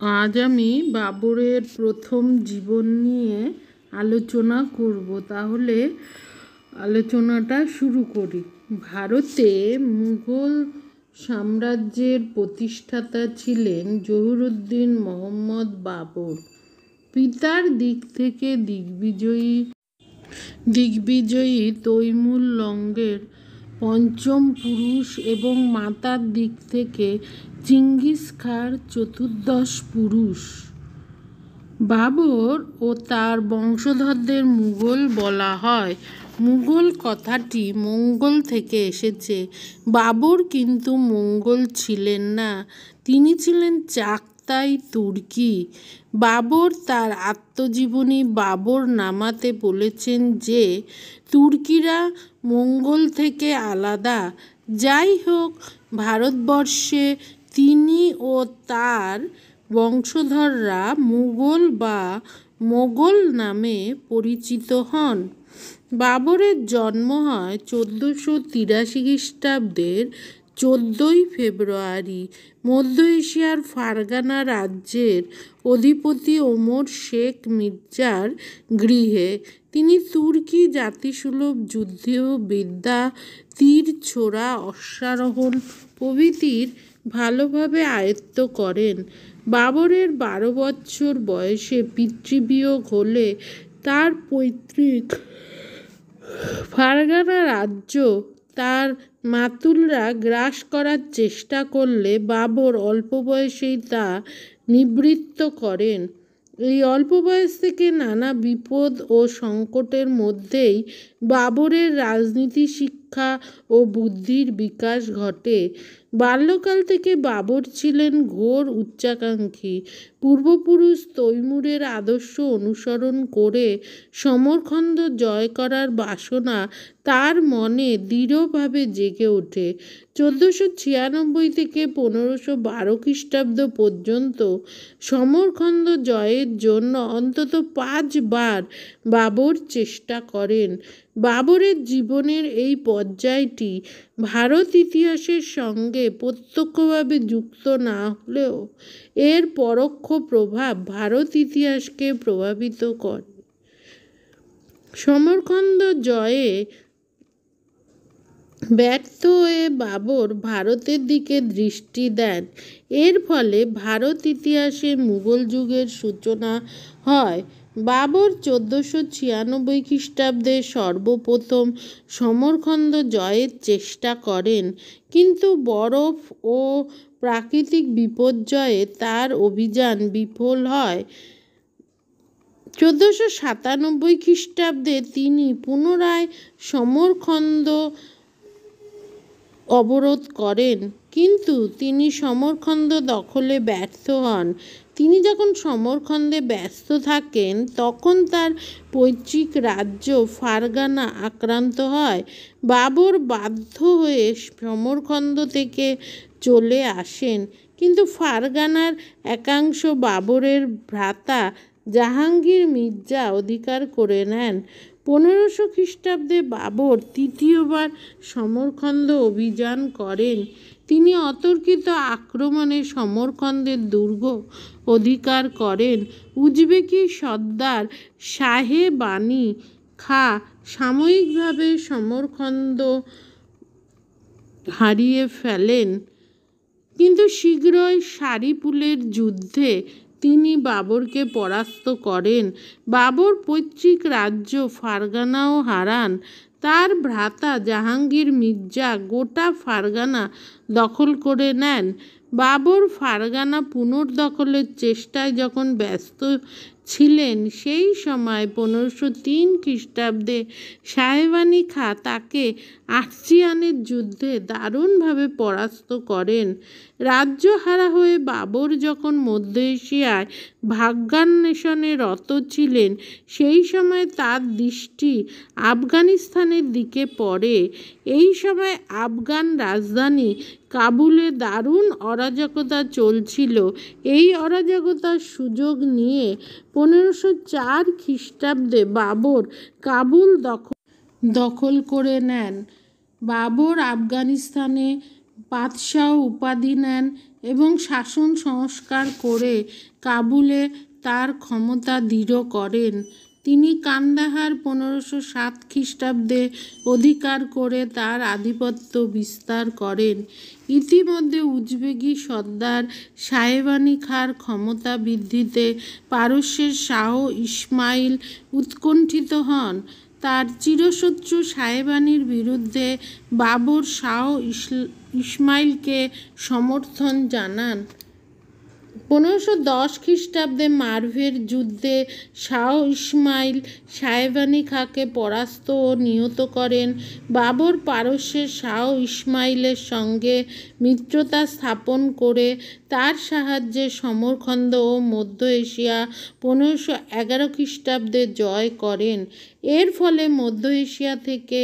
আজ আমি বাবরের প্রথম জীবন নিয়ে আলোচনা করব। তাহলে আলোচনাটা শুরু করি। ভারতে মুঘল সাম্রাজ্যের প্রতিষ্ঠাতা ছিলেন জহুরুদ্দিন মোহাম্মদ বাবর। পিতার দিক থেকে দিগ্বিজয়ী তৈমুর লঙ্গের পঞ্চম পুরুষ এবং মাতার দিক থেকে চিঙ্গিস খাঁর চতুর্দশ পুরুষ। বাবর ও তার বংশধরদের মুঘল বলা হয়। মুঘল কথাটি মঙ্গল থেকে এসেছে। বাবর কিন্তু মঙ্গল ছিলেন না, তিনি ছিলেন চাগতাই তুর্কি। বাবর তার আত্মজীবনী বাবর নামাতে বলেছেন যে তুর্কিরা মঙ্গল থেকে আলাদা। যাই হোক, ভারতবর্ষে তিনি ও তার বংশধররা মুঘল বা মোগল নামে পরিচিত হন। বাবরের জন্ম হয় 1483 খ্রিস্টাব্দের 14ই ফেব্রুয়ারি মধ্য এশিয়ার ফারগানা রাজ্যের অধিপতি ওমর শেখ মির্জার গৃহে। তিনি তুর্কি জাতিসুলভ যুদ্ধবিদ্যা, তীর ছোড়া, অশ্বারোহণ প্রভৃতির ভালোভাবে আয়ত্ত করেন। বাবরের 12 বৎসর বয়সে পিতৃবিয়োগ হলে তার পৈতৃক ফারগানা রাজ্য তার মাতুলরা গ্রাস করার চেষ্টা করলে বাবর অল্প বয়সেই তা নিবৃত্ত করেন। এই অল্প বয়স থেকে নানা বিপদ ও সংকটের মধ্যেই বাবরের রাজনীতি শিক্ষা ও বুদ্ধির বিকাশ ঘটে। বাল্যকাল থেকে বাবর ছিলেন ঘোর উচ্চাকাঙ্ক্ষী। পূর্বপুরুষ তৈমুরের আদর্শ অনুসরণ করে সমরখন্দ জয় করার বাসনা তার মনে দৃঢ়ভাবে জেগে ওঠে। 1496 থেকে 1512 খ্রিস্টাব্দ পর্যন্ত সমরখন্দ জয়ের জন্য অন্তত 5 বার বাবর চেষ্টা করেন। বাবরের জীবনের এই পর্যায়টি ভারত ইতিহাসের সঙ্গে প্রত্যক্ষভাবে যুক্ত না হলেও এর পরোক্ষ প্রভাব ভারত ইতিহাসকে প্রভাবিত করে। সমরখন্দ জয়ে ব্যর্থ হয়ে বাবর ভারতের দিকে দৃষ্টি দেন। এর ফলে ভারত ইতিহাসে মুঘল যুগের সূচনা হয়। বাবর 1496 খ্রিস্টাব্দে সর্বপ্রথম সমরখন্দ জয়ের চেষ্টা করেন, কিন্তু বরফ ও প্রাকৃতিক বিপর্যয়ে তার অভিযান বিফল হয়। 1497 খ্রিস্টাব্দে তিনি পুনরায় সমরখন্দ অবরোধ করেন, কিন্তু তিনি সমরখন্দ দখলে ব্যর্থ হন। তিনি যখন সমরখন্দে ব্যস্ত থাকেন তখন তার পৈতৃক রাজ্য ফারগানা আক্রান্ত হয়। বাবর বাধ্য হয়ে সমরখন্দ থেকে চলে আসেন, কিন্তু ফারগানার একাংশ বাবরের ভ্রাতা জাহাঙ্গীর মির্জা অধিকার করে নেন। 1500 খ্রিস্টাব্দে বাবর তৃতীয়বার সমরখন্দ অভিযান করেন। তিনি অতর্কিত আক্রমণে সমরখন্দের দুর্গ অধিকার করেন। উজবেকি সর্দার শাহে বানী খাঁ সাময়িকভাবে সমরখন্দ হারিয়ে ফেলেন, কিন্তু শীঘ্রই সারিপুলের যুদ্ধে তিনি বাবরকে পরাস্ত করেন। বাবর পৈতৃক রাজ্য ফারগানাও হারান। তার ভ্রাতা জাহাঙ্গীর মির্জা গোটা ফারগানা দখল করে নেন। বাবর ফারগানা পুনর্দখলের চেষ্টায় যখন ব্যস্ত ছিলেন, সেই সময় 1503 খ্রিস্টাব্দে শাহেবানী খাঁ তাকে আর্চিয়ানের যুদ্ধে দারুণভাবে পরাস্ত করেন। রাজ্যহারা হয়ে বাবর যখন মধ্য এশিয়ায় ভাগ্যান্বেষণে রত ছিলেন, সেই সময় তার দৃষ্টি আফগানিস্তানের দিকে পড়ে। এই সময় আফগান রাজধানী কাবুলে দারুণ অরাজকতা চলছিল। এই অরাজকতার সুযোগ নিয়ে 1504 খ্রিস্টাব্দে বাবর কাবুল দখল করে নেন। বাবর আফগানিস্তানে পাতশাহ উপাধি নেন এবং শাসন সংস্কার করে কাবুলে তার ক্ষমতা দৃঢ় করেন। তিনি কান্দাহার 1507 খ্রিস্টাব্দে অধিকার করে তার আধিপত্য বিস্তার করেন। ইতিমধ্যে উজবেগি সর্দার সাহেবানি খাঁর ক্ষমতা বৃদ্ধিতে পারস্যের শাহ ইসমাইল উৎকণ্ঠিত হন। তার চিরশত্রু সাহেবানির বিরুদ্ধে বাবর শাহ ইসমাইলকে সমর্থন জানান। 1510 খ্রিস্টাব্দে মারভের যুদ্ধে শাহ ইসমাইল সাহেবানি খাঁকে পরাস্ত ও নিহত করেন। বাবর পারস্যের শাহ ইসমাইলের সঙ্গে মিত্রতা স্থাপন করে তার সাহায্যে সমরখন্দ ও মধ্য এশিয়া 1511 খ্রিস্টাব্দে জয় করেন। এর ফলে মধ্য এশিয়া থেকে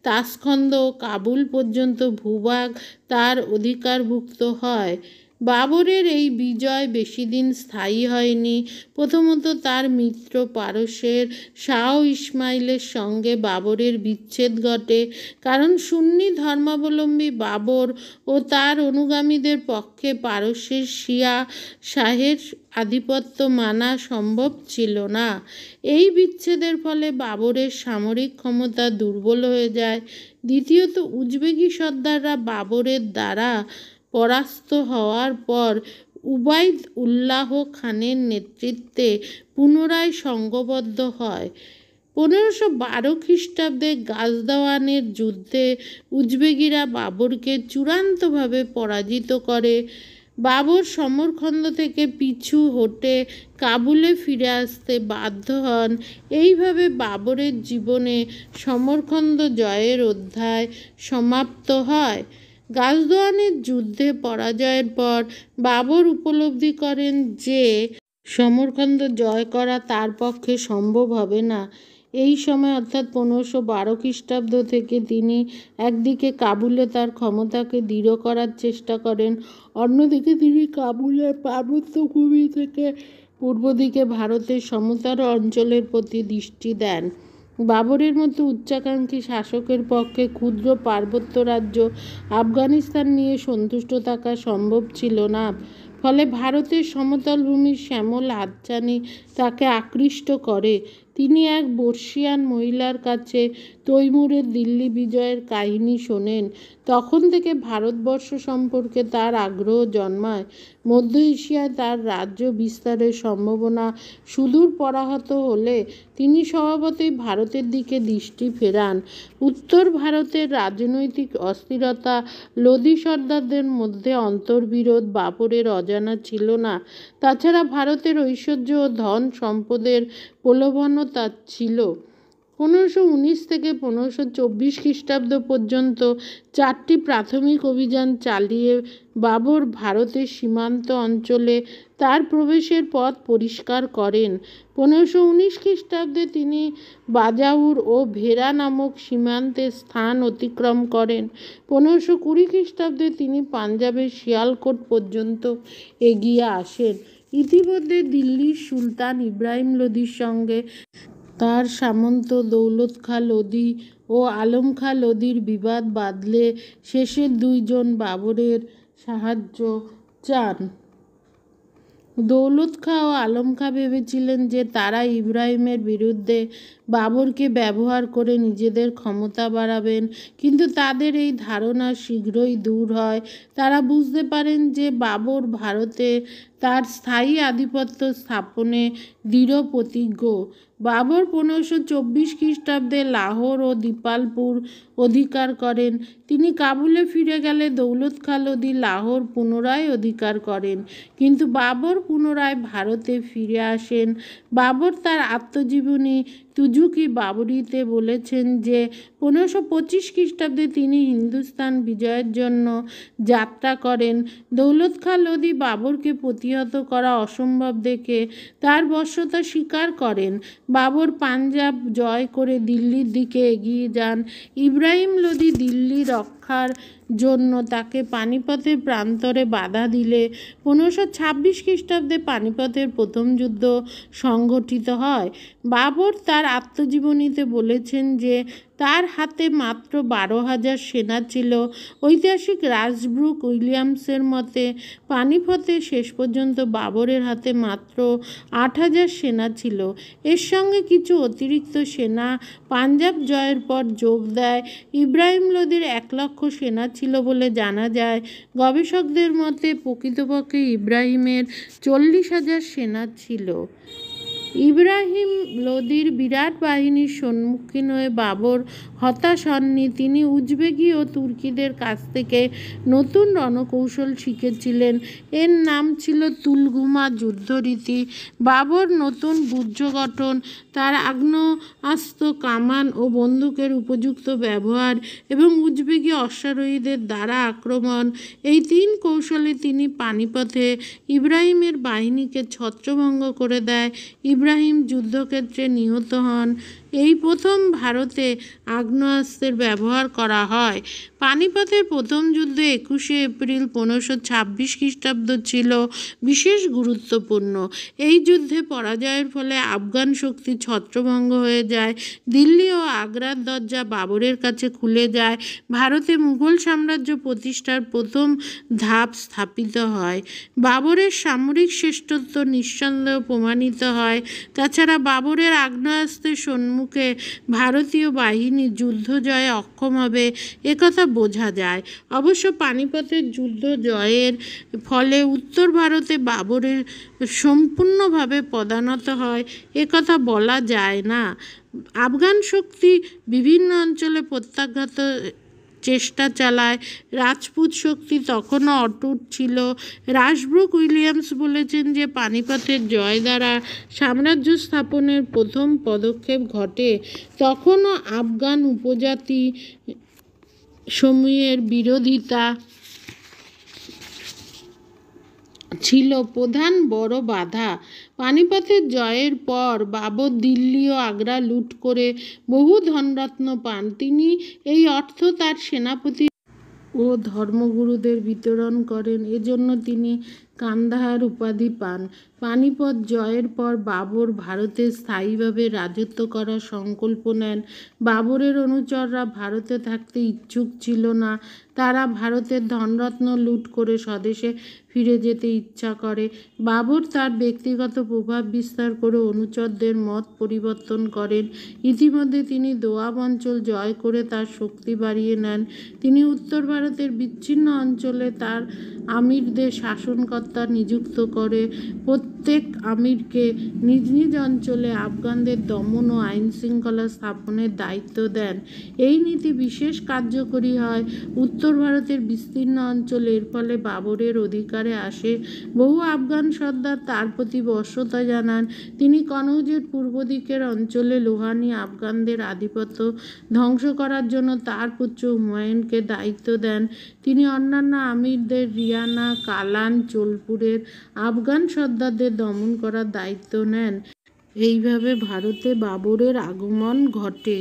তাসখন্দ ও কাবুল পর্যন্ত ভূভাগ তার অধিকারভুক্ত হয়। বাবরের এই বিজয় বেশিদিন স্থায়ী হয়নি। প্রথমত তার মিত্র পারস্যের শাহ ইসমাইলের সঙ্গে বাবরের বিচ্ছেদ ঘটে, কারণ সুন্নি ধর্মাবলম্বী বাবর ও তার অনুগামীদের পক্ষে পারস্যের শিয়া শাহের আধিপত্য মানা সম্ভব ছিল না। এই বিচ্ছেদের ফলে বাবরের সামরিক ক্ষমতা দুর্বল হয়ে যায়। দ্বিতীয়ত উজবেগি সর্দাররা বাবরের দ্বারা পরাস্ত হওয়ার পর উবাইদ উল্লাহ খানের নেতৃত্বে পুনরায় সংঘবদ্ধ হয়। 1512 খ্রিস্টাব্দে গাজদাওয়ানের যুদ্ধে উজবেগিরা বাবরকে চূড়ান্তভাবে পরাজিত করে। বাবর সমরখন্দ থেকে পিছু হটে কাবুলে ফিরে আসতে বাধ্য হন। এইভাবে বাবরের জীবনে সমরখন্দ জয়ের অধ্যায় সমাপ্ত হয়। গাজদওয়ানের যুদ্ধে পরাজয়ের পর বাবর উপলব্ধি করেন যে সমরখন্দ জয় করা তার পক্ষে সম্ভব হবে না। এই সময় অর্থাৎ 1512 খ্রিস্টাব্দ থেকে তিনি একদিকে কাবুলে তার ক্ষমতাকে দৃঢ় করার চেষ্টা করেন, অন্যদিকে তিনি কাবুলের পার্বত্য ভূমি থেকে পূর্ব দিকে ভারতের সমতল অঞ্চলের প্রতি দৃষ্টি দেন। বাবরের মতো উচ্চাকাঙ্ক্ষী শাসকের পক্ষে ক্ষুদ্র পার্বত্য রাজ্য আফগানিস্তান নিয়ে সন্তুষ্ট থাকা সম্ভব ছিল না। ফলে ভারতের সমতল ভূমির শ্যামল হাতছানি তাকে আকৃষ্ট করে। তিনি এক বর্ষিয়ান মহিলার কাছে তৈমুরের দিল্লি বিজয়ের কাহিনী শোনেন। তখন থেকে ভারতবর্ষ সম্পর্কে তার আগ্রহ জন্মায়। মধ্য এশিয়ায় তার রাজ্য বিস্তারের সম্ভাবনা সুদূর পরাহত হলে তিনি স্বভাবতই ভারতের দিকে দৃষ্টি ফেরান। উত্তর ভারতের রাজনৈতিক অস্থিরতা, লোদি সর্দারদের মধ্যে অন্তর্বিরোধ বাবরের অজানা ছিল না। তাছাড়া ভারতের ঐশ্বর্য ও ধন সম্পদের প্রলোভনতা ছিল। 1519 থেকে 1524 খ্রিস্টাব্দ পর্যন্ত 4টি প্রাথমিক অভিযান চালিয়ে বাবর ভারতের সীমান্ত অঞ্চলে তার প্রবেশের পথ পরিষ্কার করেন। 1519 খ্রিস্টাব্দে তিনি বাজাউর ও ভেরা নামক সীমান্তের স্থান অতিক্রম করেন। 1520 খ্রিস্টাব্দে তিনি পাঞ্জাবের শিয়ালকোট পর্যন্ত এগিয়ে আসেন। ইতিমধ্যে দিল্লির সুলতান ইব্রাহিম লোদির সঙ্গে তার সামন্ত দৌলত খাঁ লোদি ও আলম খাঁ লোদির বিবাদ বাধলে শেষের দুইজন বাবরের সাহায্য চান। দৌলত খাঁ ও আলম খাঁ ভেবেছিলেন যে তারা ইব্রাহিমের বিরুদ্ধে বাবরকে ব্যবহার করে নিজেদের ক্ষমতা বাড়াবেন, কিন্তু তাদের এই ধারণা শীঘ্রই দূর হয়। তারা বুঝতে পারেন যে বাবর ভারতে তার স্থায়ী আধিপত্য স্থাপনে দৃঢ় প্রতিজ্ঞ। বাবর 1524 খ্রিস্টাব্দে লাহোর ও দিপালপুর অধিকার করেন। তিনি কাবুলে ফিরে গেলে দৌলত খাঁ লোদি লাহোর পুনরায় অধিকার করেন, কিন্তু বাবর পুনরায় ভারতে ফিরে আসেন। বাবর তার আত্মজীবনী তুজুকি বাবরিতে বলেছেন যে 1525 খ্রিস্টাব্দে তিনি হিন্দুস্তান বিজয়ের জন্য যাত্রা করেন। দৌলত খাঁ লোদি বাবরকে প্রতিহত করা অসম্ভব দেখে তার বশ্যতা স্বীকার করেন। বাবর পাঞ্জাব জয় করে দিল্লির দিকে এগিয়ে যান। ইব্রাহিম লোদি দিল্লি রক্ষার জন্য তাকে পানিপথের প্রান্তরে বাধা দিলে 1526 খ্রিস্টাব্দে পানিপথের প্রথম যুদ্ধ সংঘটিত হয়। বাবর তার আত্মজীবনীতে বলেছেন যে তার হাতে মাত্র 12,000 সেনা ছিল। ঐতিহাসিক রাসব্রুক উইলিয়ামসের মতে পানিপথে শেষ পর্যন্ত বাবরের হাতে মাত্র 8,000 সেনা ছিল। এর সঙ্গে কিছু অতিরিক্ত সেনা পাঞ্জাব জয়ের পর যোগ দেয়। ইব্রাহিম লোদির 1,00,000 সেনা ছিল বলে জানা যায়। গবেষকদের মতে প্রকৃতপক্ষে ইব্রাহিমের 40,000 সেনা ছিল। ইব্রাহিম লোদির বিরাট বাহিনীর সম্মুখীন হয়ে বাবর হতাশ হননি। তিনি উজবেকি ও তুর্কিদের কাছ থেকে নতুন রণকৌশল শিখেছিলেন। এর নাম ছিল তুলগুমা যুদ্ধরীতি। বাবর নতুন ব্যূহ গঠন, তার আগ্নেয়াস্ত্র, কামান ও বন্দুকের উপযুক্ত ব্যবহার এবং উজবেকি অশ্বারোহীদের দ্বারা আক্রমণ, এই 3 কৌশলে তিনি পানিপথে ইব্রাহিমের বাহিনীকে ছত্রভঙ্গ করে দেয়। ইব্রাহিম যুদ্ধক্ষেত্রে নিহত হন। এই প্রথম ভারতে আগ্নেয়াস্ত্রের ব্যবহার করা হয়। পানিপথের প্রথম যুদ্ধ 21শে এপ্রিল 1526 খ্রিস্টাব্দ ছিল বিশেষ গুরুত্বপূর্ণ। এই যুদ্ধে পরাজয়ের ফলে আফগান শক্তি ছত্রভঙ্গ হয়ে যায়। দিল্লি ও আগ্রার দরজা বাবরের কাছে খুলে যায়। ভারতে মুঘল সাম্রাজ্য প্রতিষ্ঠার প্রথম ধাপ স্থাপিত হয়। বাবরের সামরিক শ্রেষ্ঠত্ব নিঃসন্দেহে প্রমাণিত হয়। তাছাড়া বাবরের আগ্নেয়াস্ত্রের সম্মুখে ভারতীয় বাহিনী যুদ্ধ জয়ে অক্ষম হবে একথা বোঝা যায়। অবশ্য পানিপথের যুদ্ধ জয়ের ফলে উত্তর ভারতে বাবরের সম্পূর্ণভাবে পদানত হয় একথা বলা যায় না। আফগান শক্তি বিভিন্ন অঞ্চলে প্রত্যাঘাত চেষ্টা চালায়। রাজপুত শক্তি তখনও অটুট ছিল। রাসব্রুক উইলিয়ামস বলেছেন যে পানিপথের জয় দ্বারা সাম্রাজ্য স্থাপনের প্রথম পদক্ষেপ ঘটে। তখনও আফগান উপজাতি সমূহের বিরোধিতা ছিল প্রধান বড় বাধা। পানিপথের জয়ের পর বাবর দিল্লি ও আগ্রা লুট করে বহু ধনরত্ন পান। তিনি এই অর্থ তার সেনাপতি ও ধর্মগুরুদের বিতরণ করেন। এজন্য তিনি কান্দাহার উপাধি পান। পানিপথ জয়ের পর বাবর ভারতে স্থায়ীভাবে রাজত্ব করার সংকল্প নেন। বাবরের অনুচররা ভারতে থাকতে ইচ্ছুক ছিল না। তারা ভারতের ধনরত্ন লুট করে স্বদেশে ফিরে যেতে ইচ্ছা করে। বাবর তার ব্যক্তিগত প্রভাব বিস্তার করে অনুচরদের মত পরিবর্তন করেন। ইতিমধ্যে তিনি দোয়াব অঞ্চল জয় করে তার শক্তি বাড়িয়ে নেন। তিনি উত্তর ভারতের বিচ্ছিন্ন অঞ্চলে তার আমিরদের শাসনকর্তা নিযুক্ত করে প্রত্যেক আমিরকে নিজ নিজ অঞ্চলে আফগানদের দমন ও আইনশৃঙ্খলা স্থাপনের দায়িত্ব দেন। এই নীতি বিশেষ কার্যকরী হয় উত্তর ভারতের বিস্তীর্ণ অঞ্চলে। এর ফলে বাবরের অধিকারে আসে। বহু আফগান সর্দার তার প্রতি বশ্যতা জানান। তিনি কনৌজের পূর্ব দিকের অঞ্চলে লোহানি আফগানদের আধিপত্য ধ্বংস করার জন্য তার পুত্র হুমায়ুনকে দায়িত্ব দেন। তিনি অন্যান্য আমিরদের রিয়ানা, কালান, চোলপুরের আফগান সর্দারদের দমন করার দায়িত্ব নেন। এইভাবে ভারতে বাবরের আগমন ঘটে।